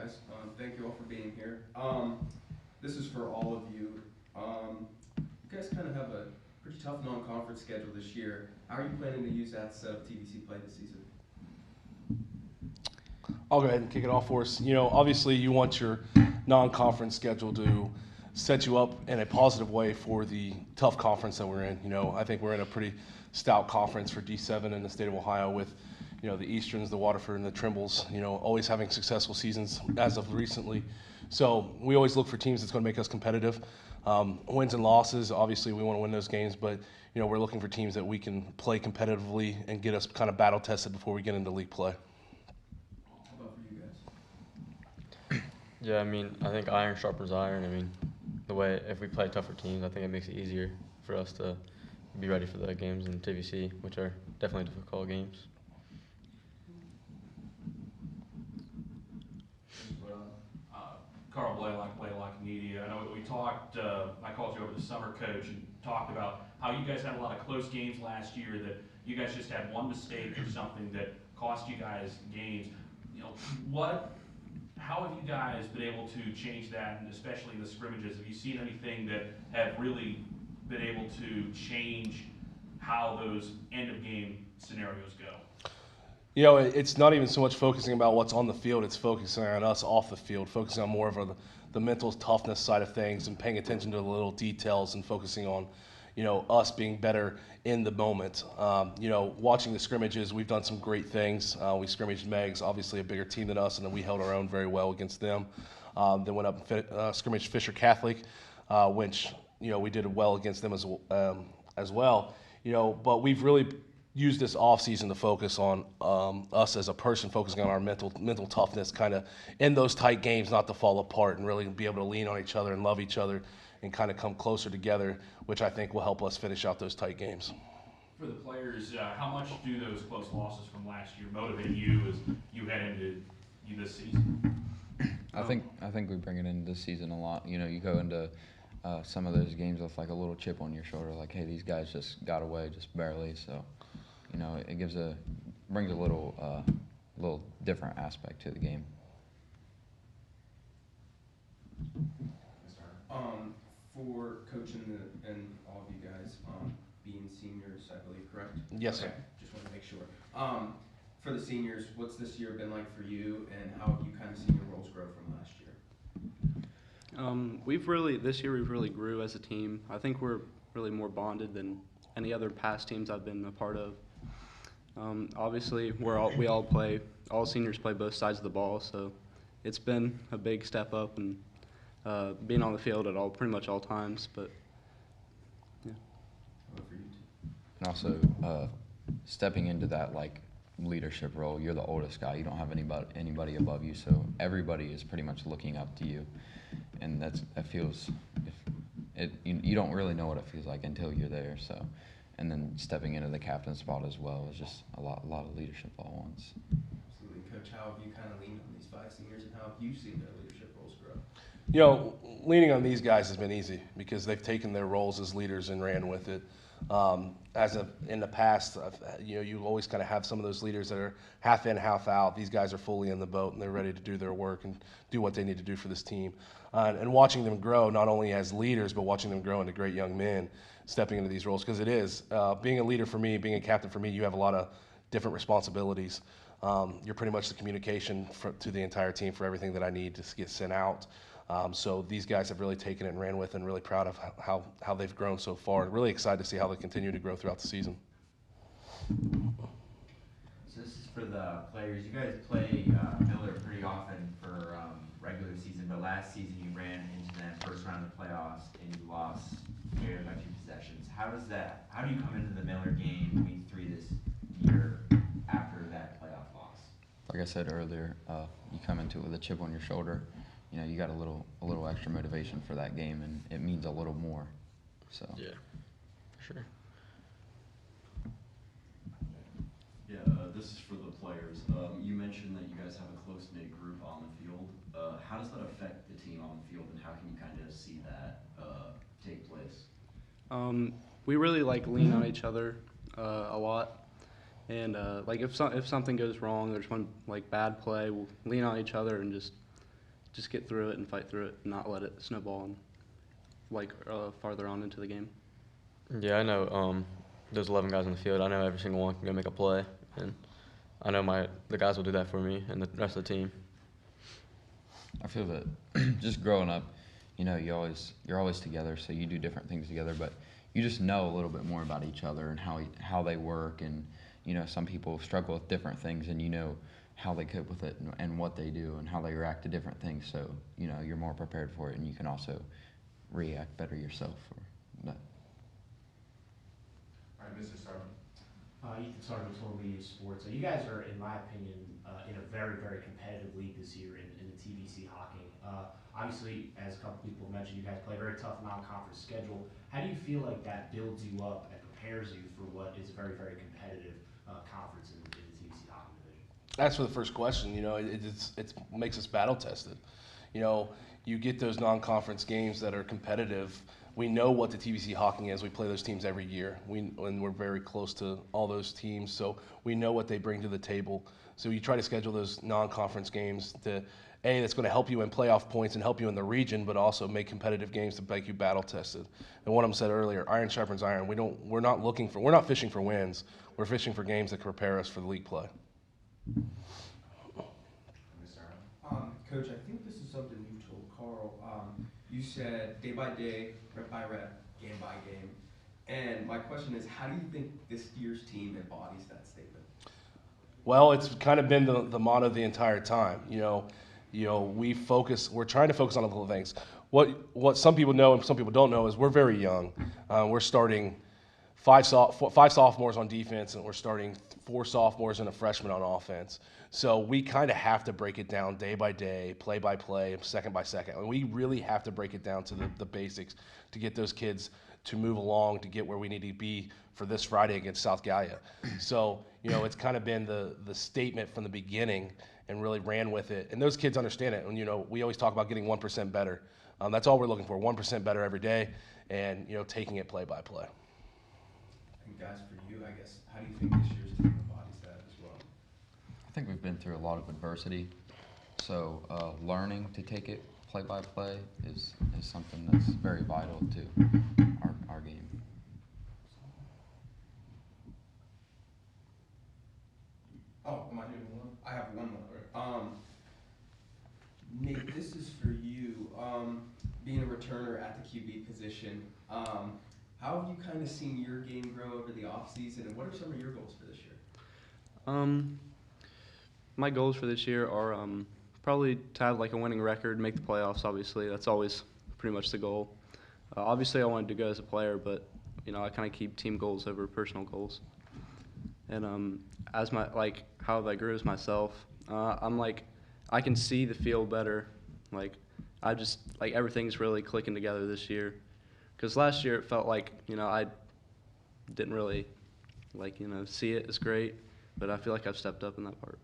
guys. Thank you all for being here. This is for all of you. You guys kind of have a pretty tough non-conference schedule this year. How are you planning to use that to set up TVC play this season? I'll go ahead and kick it off for us. Obviously you want your non-conference schedule to set you up in a positive way for the tough conference that we're in. I think we're in a pretty stout conference for D7 in the state of Ohio with, the Easterns, the Waterford, and the Trimbles, always having successful seasons as of recently. So we always look for teams that's going to make us competitive. Wins and losses, obviously we want to win those games, but, we're looking for teams that we can play competitively and get us kind of battle tested before we get into league play. How about for you guys? Yeah, I think iron sharpens iron. If we play tougher teams, I think it makes it easier for us to be ready for the games in TVC, which are definitely difficult games. Carl Blaylock Media. I know we talked, I called you over the summer, Coach, and talked about how you guys had a lot of close games last year, that you guys just had one mistake or something that cost you guys games. How have you guys been able to change that, and especially in the scrimmages? Have you seen anything that have really been able to change how those end-of-game scenarios go? It's not even so much focusing about what's on the field, it's focusing on us off the field, focusing on more of the mental toughness side of things and paying attention to the little details and focusing on, us being better in the moment. Watching the scrimmages, we've done some great things. We scrimmaged Megs, obviously a bigger team than us, and then we held our own very well against them. Then went up and scrimmaged Fisher Catholic, which, we did well against them as well. But we've really use this offseason to focus on us as a person, focusing on our mental toughness, kind of in those tight games, not to fall apart and really be able to lean on each other and love each other and kind of come closer together, which I think will help us finish out those tight games. For the players, how much do those close losses from last year motivate you as you head into this season? I think we bring it into this season a lot. You go into some of those games with like a little chip on your shoulder, like, hey, these guys just got away just barely, so. It brings a little different aspect to the game. For Coach and all of you guys, being seniors, I believe, correct? Yes, sir. Okay, just want to make sure. For the seniors, what's this year been like for you, and how have you kind of seen your roles grow from last year? This year we've really grew as a team. I think we're really more bonded than any other past teams I've been a part of. Obviously, all seniors play both sides of the ball, so it's been a big step up and being on the field at pretty much all times. But yeah. And also stepping into that leadership role. You're the oldest guy. You don't have anybody above you, so everybody is pretty much looking up to you, and that feels. You don't really know what it feels like until you're there. So. And then stepping into the captain spot as well is just a lot of leadership all at once. Absolutely. Coach, how have you kind of leaned on these 5 seniors, and how have you seen their leadership roles grow? Leaning on these guys has been easy because they've taken their roles as leaders and ran with it. In the past, you always kind of have some of those leaders that are half in, half out. These guys are fully in the boat, and they're ready to do their work and do what they need to do for this team. And watching them grow, not only as leaders, but watching them grow into great young men, stepping into these roles, because it is. Being a leader for me, being a captain for me, you have a lot of different responsibilities. You're pretty much the communication to the entire team for everything that I need to get sent out. So these guys have really taken it and ran with it, and really proud of how they've grown so far. Really excited to see how they continue to grow throughout the season. So this is for the players. You guys play Miller pretty often for regular season, but last season you ran into that first round of playoffs and you lost nearly by 2 possessions. How do you come into the Miller game week 3 this year after that playoff loss? Like I said earlier, you come into it with a chip on your shoulder. You got a little extra motivation for that game, and it means a little more. So yeah, sure. Yeah, this is for the players. You mentioned that you guys have a close-knit group on the field. How does that affect the team on the field, and how can you kind of see that take place? We really lean on each other a lot, and if something goes wrong, there's one bad play, we'll lean on each other and just just get through it and fight through it, and not let it snowball and farther on into the game. Yeah, I know there's 11 guys on the field. I know every single one can go make a play, and I know the guys will do that for me and the rest of the team. I feel that just growing up, you're always together, so you do different things together, but you just know a little bit more about each other and how they work, and some people struggle with different things, and how they cope with it and what they do and how they react to different things, so you're more prepared for it, and you can also react better yourself. All right, Mr. Starman. Ethan Starman, Total Media Sports. You guys are, in my opinion, in a very, very competitive league this year in the TVC hockey. Obviously, as a couple people mentioned, you guys play a very tough non-conference schedule. How do you feel like that builds you up and prepares you for what is a very, very competitive conference in the TVC hockey division? That's for the first question. It makes us battle tested. You get those non-conference games that are competitive. We know what the TVC hockey is. We play those teams every year. And we're very close to all those teams, so we know what they bring to the table. So you try to schedule those non-conference games that's going to help you in playoff points and help you in the region, but also make competitive games to make you battle tested. And what I said earlier, iron sharpens iron. We're not fishing for wins. We're fishing for games that can prepare us for the league play. Coach, I think this is something you told Carl. You said day by day, rep by rep, game by game. And my question is, how do you think this year's team embodies that statement? Well, it's kind of been the motto the entire time. We're trying to focus on a little things. What some people know and some people don't know is we're very young. We're starting five sophomores on defense, and we're starting 4 sophomores and a freshman on offense. So we kind of have to break it down day by day, play by play, second by second. And we really have to break it down to the basics to get those kids to move along to get where we need to be for this Friday against South Gallia. So, it's kind of been the statement from the beginning and really ran with it. And those kids understand it. And, we always talk about getting 1% better. That's all we're looking for, 1% better every day, and, taking it play by play. And guys, for you, I guess, how do you think this year's team embodies that as well? I think we've been through a lot of adversity, so learning to take it play by play is something that's very vital to our game. Oh, am I doing one? I have one more. Nate, this is for you. Being a returner at the QB position, how have you kind of seen your game grow over the offseason, and what are some of your goals for this year? My goals for this year are probably to have a winning record, make the playoffs. Obviously, that's always pretty much the goal. Obviously, I wanted to go as a player, but I kind of keep team goals over personal goals. And as how I grew as myself, I can see the field better. Everything's really clicking together this year. Because last year it felt like I didn't really see it as great, but I feel like I've stepped up in that part.